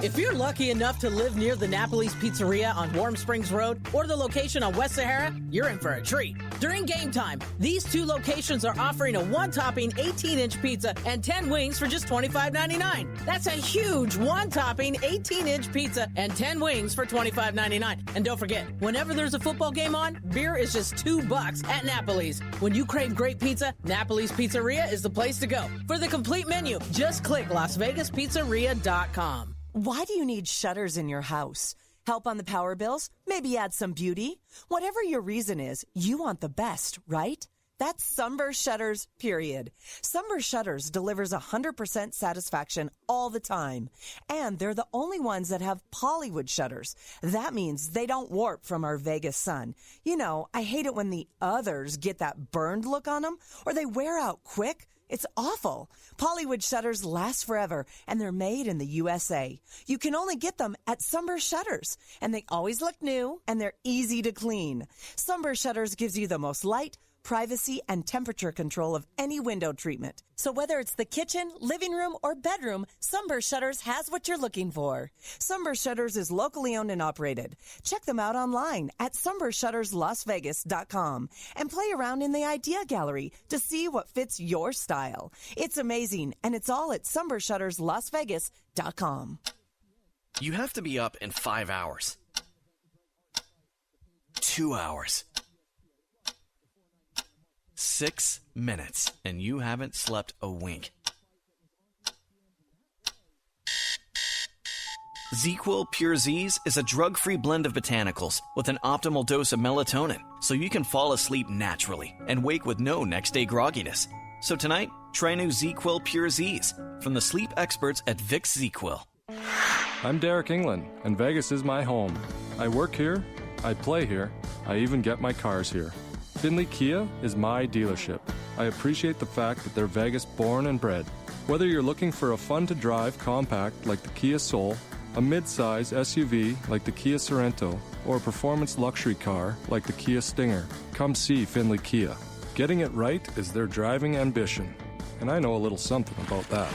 If you're lucky enough to live near the Napoli's Pizzeria on Warm Springs Road or the location on West Sahara, you're in for a treat. During game time, these two locations are offering a one-topping 18-inch pizza and 10 wings for just $25.99. That's a huge one-topping 18-inch pizza and 10 wings for $25.99. And don't forget, whenever there's a football game on, beer is just $2 at Napoli's. When you crave great pizza, Napoli's Pizzeria is the place to go. For the complete menu, just click LasVegasPizzeria.com. Why do you need shutters in your house? Help on the power bills? Maybe add some beauty? Whatever your reason is, you want the best, right? That's Sunburst Shutters, period. Sunburst Shutters delivers 100% satisfaction all the time. And they're the only ones that have Polywood shutters. That means they don't warp from our Vegas sun. You know, I hate it when the others get that burned look on them, or they wear out quick. It's awful. Polywood shutters last forever, and they're made in the USA. You can only get them at Sunburst Shutters, and they always look new, and they're easy to clean. Sunburst Shutters gives you the most light, privacy, and temperature control of any window treatment. So whether it's the kitchen, living room, or bedroom, Sunburst Shutters has what you're looking for. Sunburst Shutters is locally owned and operated. Check them out online at sunburstshutterslasvegas.com and play around in the idea gallery to see what fits your style. It's amazing, and it's all at sunburstshutterslasvegas.com. You have to be up in 5 hours. 2 hours. 6 minutes, and you haven't slept a wink. ZQL Pure Z's is a drug-free blend of botanicals with an optimal dose of melatonin, so you can fall asleep naturally and wake with no next-day grogginess. So tonight, try new ZQL Pure Z's from the sleep experts at Vicks ZQL. I'm Derek England, and Vegas is my home. I work here, I play here, I even get my cars here. Findlay Kia is my dealership. I appreciate the fact that they're Vegas born and bred. Whether you're looking for a fun-to-drive compact like the Kia Soul, a mid-size SUV like the Kia Sorento, or a performance luxury car like the Kia Stinger, come see Findlay Kia. Getting it right is their driving ambition, and I know a little something about that.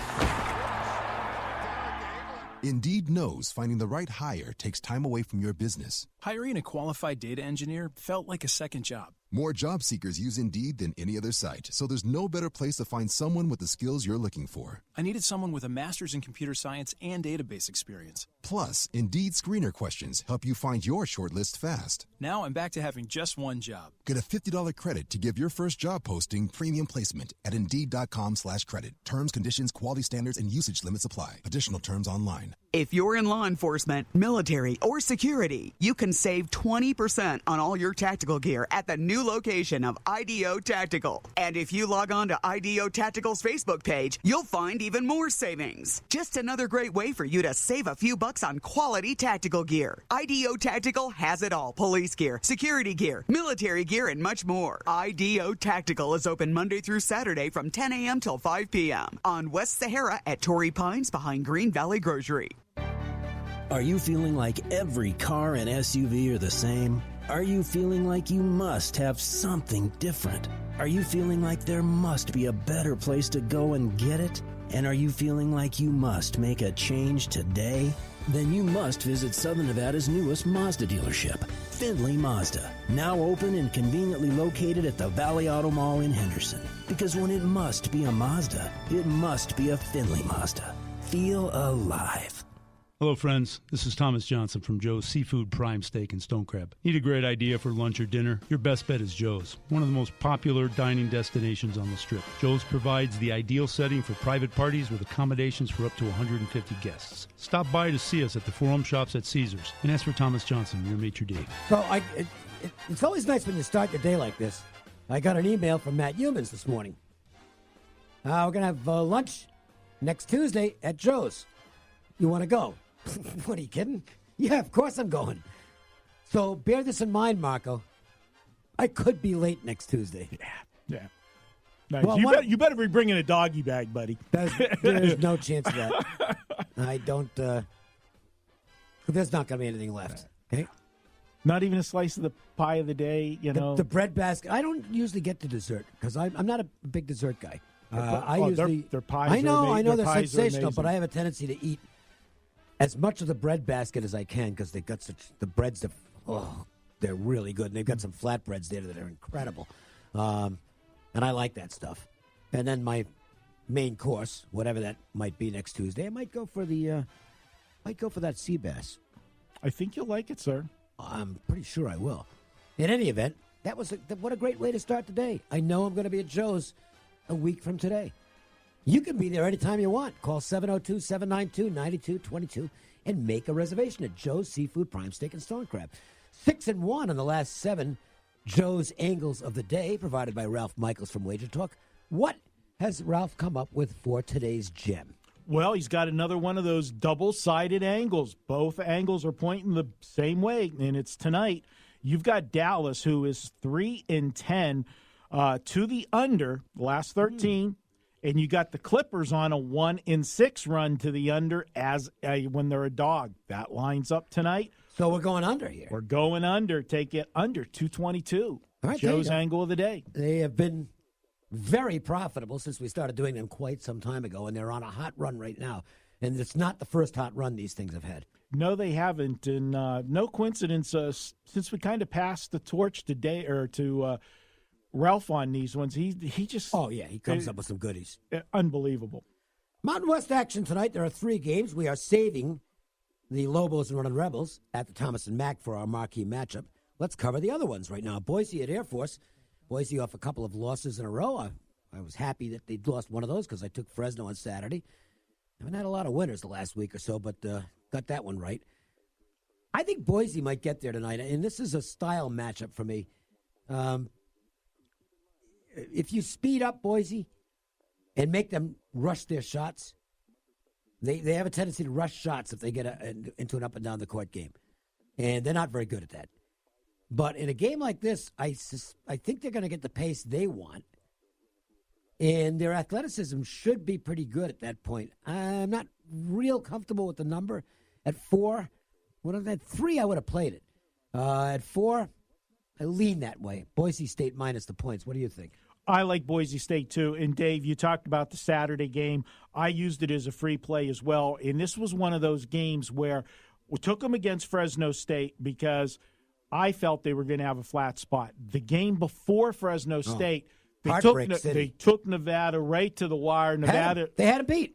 Indeed knows finding the right hire takes time away from your business. Hiring a qualified data engineer felt like a second job. More job seekers use Indeed than any other site, so there's no better place to find someone with the skills you're looking for. I needed someone with a master's in computer science and database experience. Plus, Indeed screener questions help you find your shortlist fast. Now I'm back to having just one job. Get a $50 credit to give your first job posting premium placement at Indeed.com/credit. Terms, conditions, quality standards, and usage limits apply. Additional terms online. If you're in law enforcement, military, or security, you can save 20% on all your tactical gear at the new location of IDO Tactical. And if you log on to IDO Tactical's Facebook page, you'll find even more savings. Just another great way for you to save a few bucks on quality tactical gear. IDO Tactical has it all. Police gear, security gear, military gear, and much more. IDO Tactical is open Monday through Saturday from 10 a.m. till 5 p.m. on West Sahara at Torrey Pines behind Green Valley Grocery. Are you feeling like every car and SUV are the same? Are you feeling like you must have something different? Are you feeling like there must be a better place to go and get it? And are you feeling like you must make a change today? Then you must visit Southern Nevada's newest Mazda dealership, Findlay Mazda, now open and conveniently located at the Valley Auto Mall in Henderson. Because when it must be a Mazda, it must be a Findlay Mazda. Feel alive. Hello, friends. This is Thomas Johnson from Joe's Seafood Prime Steak and Stone Crab. Need a great idea for lunch or dinner? Your best bet is Joe's, one of the most popular dining destinations on the Strip. Joe's provides the ideal setting for private parties with accommodations for up to 150 guests. Stop by to see us at the Forum Shops at Caesars and ask for Thomas Johnson, your maitre d'. So it's always nice when you start your day like this. I got an email from Matt Humans this morning. We're going to have lunch next Tuesday at Joe's. You want to go? What, are you kidding? Yeah, of course I'm going. So bear this in mind, Marco. I could be late next Tuesday. Yeah. Nice. Well, you better be bringing a doggy bag, buddy. There's no chance of that. I don't. There's not going to be anything left. Okay. Not even a slice of the pie of the day, you know. The bread basket. I don't usually get to dessert because I'm not a big dessert guy. I usually their pies. I know they're sensational, but I have a tendency to eat as much of the bread basket as I can because they got the breads that they're really good. And they've got some flatbreads there that are incredible, and I like that stuff. And then my main course, whatever that might be next Tuesday, I might go for that sea bass. I think you'll like it, sir. I'm pretty sure I will. In any event, what a great way to start the day. I know I'm going to be at Joe's a week from today. You can be there anytime you want. Call 702-792-9222 and make a reservation at Joe's Seafood Prime Steak and Stone Crab. 6-1 on the last 7 Joe's Angles of the Day, provided by Ralph Michaels from Wager Talk. What has Ralph come up with for today's gem? Well, he's got another one of those double-sided angles. Both angles are pointing the same way, and it's tonight. You've got Dallas, who is 3-10 to the under, last 13. And you got the Clippers on a 1-6 run to the under when they're a dog. That lines up tonight. So we're going under here. We're going under. Take it under 222. All right, Joe's Angle of the Day. They have been very profitable since we started doing them quite some time ago, and they're on a hot run right now. And it's not the first hot run these things have had. No, they haven't. And no coincidence, since we kind of passed the torch to Ralph on these ones, he just... Oh, yeah, he comes up with some goodies. Unbelievable. Mountain West action tonight. There are 3 games. We are saving the Lobos and Running Rebels at the Thomas and Mack for our marquee matchup. Let's cover the other ones right now. Boise at Air Force. Boise off a couple of losses in a row. I was happy that they'd lost one of those because I took Fresno on Saturday. I haven't had a lot of winners the last week or so, but got that one right. I think Boise might get there tonight, and this is a style matchup for me. If you speed up Boise and make them rush their shots, they have a tendency to rush shots if they get into an up and down the court game. And they're not very good at that. But in a game like this, I think they're going to get the pace they want. And their athleticism should be pretty good at that point. I'm not real comfortable with the number at 4. At 3, I would have played it. At 4, I lean that way. Boise State minus the points. What do you think? I like Boise State, too. And, Dave, you talked about the Saturday game. I used it as a free play as well. And this was one of those games where we took them against Fresno State because I felt they were going to have a flat spot. The game before Fresno State, they took Nevada right to the wire. They had it beat.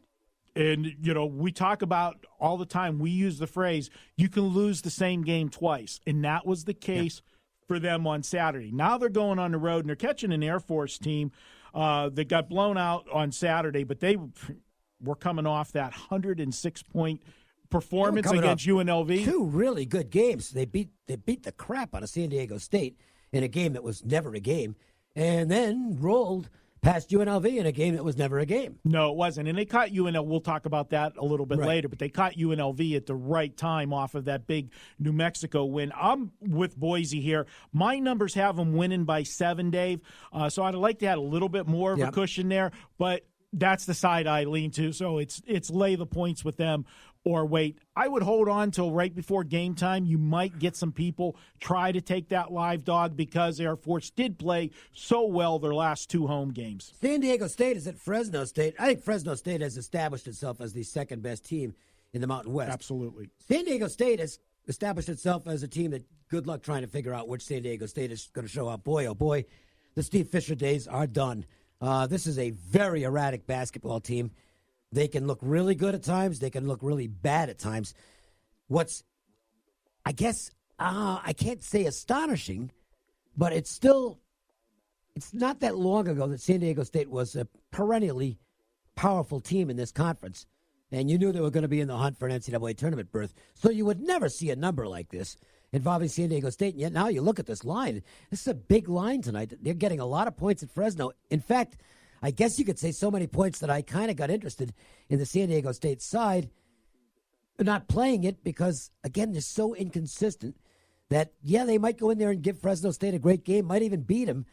And, we talk about all the time, we use the phrase, you can lose the same game twice. And that was the case for them on Saturday. Now they're going on the road, and they're catching an Air Force team that got blown out on Saturday, but they were coming off that 106-point performance against UNLV. 2 really good games. They beat the crap out of San Diego State in a game that was never a game, and then rolled past UNLV in a game that was never a game. No, it wasn't. And they caught UNLV. We'll talk about that a little bit later, but they caught UNLV at the right time off of that big New Mexico win. I'm with Boise here. My numbers have them winning by 7, Dave. So I'd like to add a little bit more of a cushion there, but that's the side I lean to. So it's lay the points with them or wait. I would hold on till right before game time. You might get some people try to take that live dog because Air Force did play so well their last 2 home games. San Diego State is at Fresno State. I think Fresno State has established itself as the second best team in the Mountain West. Absolutely. San Diego State has established itself as a team that good luck trying to figure out which San Diego State is going to show up. Boy, oh boy, the Steve Fisher days are done. This is a very erratic basketball team. They can look really good at times. They can look really bad at times. I can't say astonishing, but it's not that long ago that San Diego State was a perennially powerful team in this conference. And you knew they were going to be in the hunt for an NCAA tournament berth. So you would never see a number like this involving San Diego State. And yet now you look at this line. This is a big line tonight. They're getting a lot of points at Fresno. In fact, I guess you could say so many points that I kind of got interested in the San Diego State side, not playing it because, again, they're so inconsistent that, they might go in there and give Fresno State a great game, might even beat them.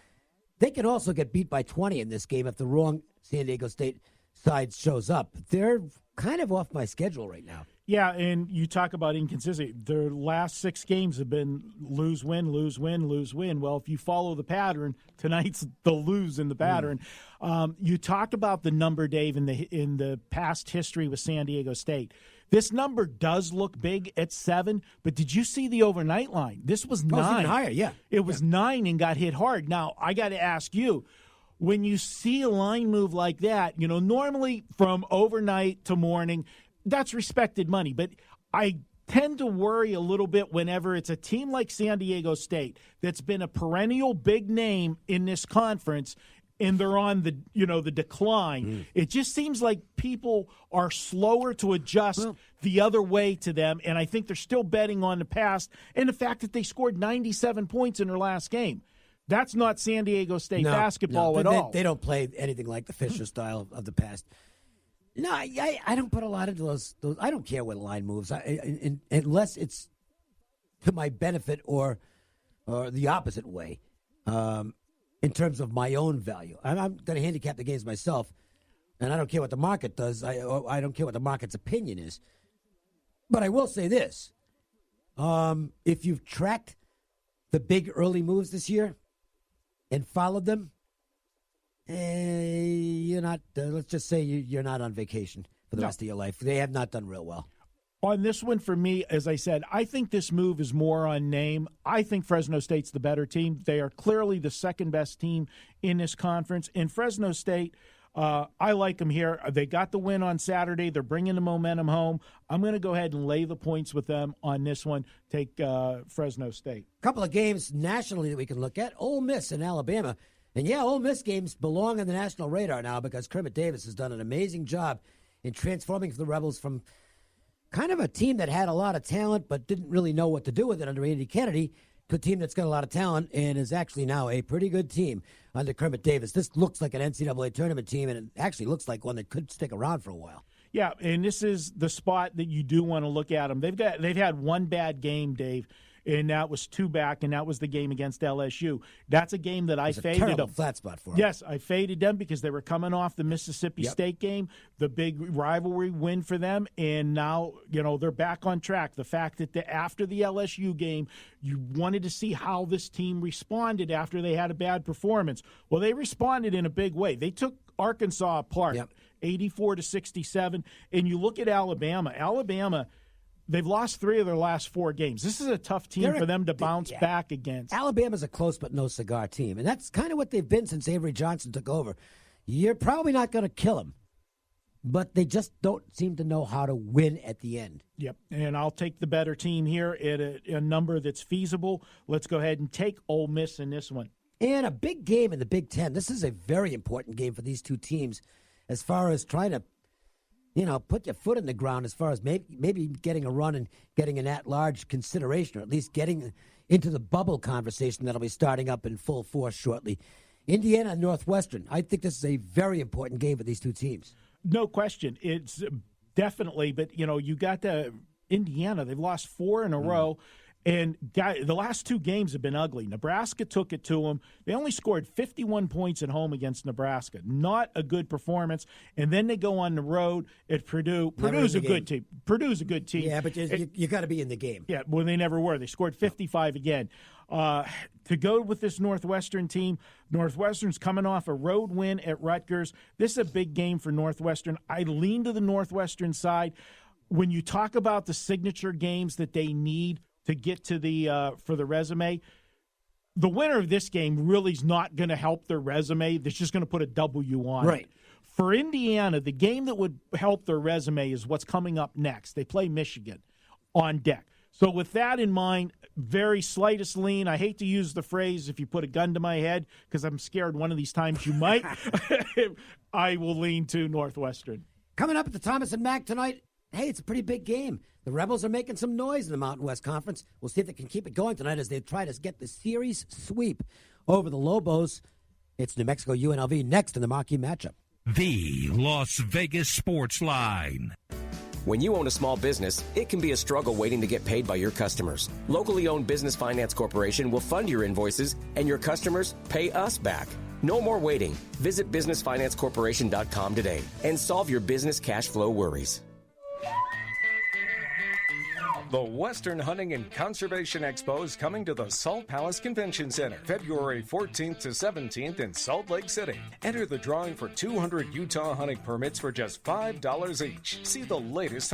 They can also get beat by 20 in this game if the wrong San Diego State side shows up. They're kind of off my schedule right now. Yeah, and you talk about inconsistency. Their last 6 games have been lose, win, lose, win, lose, win. Well, if you follow the pattern, tonight's the lose in the pattern. You talk about the number, Dave, in the past history with San Diego State. This number does look big at 7, but did you see the overnight line? This was 9. Oh, it's even higher, yeah. It was 9 and got hit hard. Now, I got to ask you, when you see a line move like that, normally from overnight to morning, that's respected money. But I tend to worry a little bit whenever it's a team like San Diego State that's been a perennial big name in this conference and they're on the decline. It just seems like people are slower to adjust the other way to them, and I think they're still betting on the past and the fact that they scored 97 points in their last game. That's not San Diego State basketball at all. They don't play anything like the Fisher style of the past. No, I don't put a lot into those. I don't care where the line moves, unless it's to my benefit or the opposite way. In terms of my own value, I'm going to handicap the games myself, and I don't care what the market does. I don't care what the market's opinion is. But I will say this: if you've tracked the big early moves this year and followed them, you're not. Let's just say you're not on vacation for the rest of your life. They have not done real well. On this one, for me, as I said, I think this move is more on name. I think Fresno State's the better team. They are clearly the second-best team in this conference. In Fresno State, I like them here. They got the win on Saturday. They're bringing the momentum home. I'm going to go ahead and lay the points with them on this one. Take Fresno State. A couple of games nationally that we can look at. Ole Miss and Alabama. And, yeah, Ole Miss games belong on the national radar now because Kermit Davis has done an amazing job in transforming the Rebels from kind of a team that had a lot of talent but didn't really know what to do with it under Andy Kennedy to a team that's got a lot of talent and is actually now a pretty good team under Kermit Davis. This looks like an NCAA tournament team, and it actually looks like one that could stick around for a while. Yeah, and this is the spot that you do want to look at them. They've had one bad game, Dave, and that was 2 back, and that was the game against LSU. That's a game that I faded them. Terrible flat spot for them. Yes, I faded them because they were coming off the Mississippi State game, the big rivalry win for them, and now they're back on track. The fact that after the LSU game, you wanted to see how this team responded after they had a bad performance. Well, they responded in a big way. They took Arkansas apart, 84-67, and you look at Alabama. They've lost 3 of their last 4 games. This is a tough team for them to bounce back against. Alabama's a close but no cigar team, and that's kind of what they've been since Avery Johnson took over. You're probably not going to kill them, but they just don't seem to know how to win at the end. Yep, and I'll take the better team here at a number that's feasible. Let's go ahead and take Ole Miss in this one. And a big game in the Big Ten. This is a very important game for these two teams as far as trying to put your foot in the ground as far as maybe getting a run and getting an at-large consideration, or at least getting into the bubble conversation that'll be starting up in full force shortly. Indiana and Northwestern. I think this is a very important game for these two teams. No question. It's definitely, but, you got the Indiana. They've lost 4 in a row. And the last 2 games have been ugly. Nebraska took it to them. They only scored 51 points at home against Nebraska. Not a good performance. And then they go on the road at Purdue. Purdue's a good team. Purdue's a good team. Yeah, but you got to be in the game. Yeah, well, they never were. They scored 55 again. To go with this Northwestern team, Northwestern's coming off a road win at Rutgers. This is a big game for Northwestern. I lean to the Northwestern side. When you talk about the signature games that they need to get to the for the resume, the winner of this game really is not going to help their resume. That's just going to put a W on it. For Indiana, the game that would help their resume is what's coming up next. They play Michigan on deck. So with that in mind, very slightest lean. I hate to use the phrase if you put a gun to my head because I'm scared one of these times you might. I will lean to Northwestern. Coming up at the Thomas and Mack tonight, hey, it's a pretty big game. The Rebels are making some noise in the Mountain West Conference. We'll see if they can keep it going tonight as they try to get the series sweep over the Lobos. It's New Mexico UNLV next in the marquee matchup. The Las Vegas Sportsline. When you own a small business, it can be a struggle waiting to get paid by your customers. Locally owned Business Finance Corporation will fund your invoices, and your customers pay us back. No more waiting. Visit businessfinancecorporation.com today and solve your business cash flow worries. The Western Hunting and Conservation Expo is coming to the Salt Palace Convention Center, February 14th to 17th in Salt Lake City. Enter the drawing for 200 Utah hunting permits for just $5 each. See the latest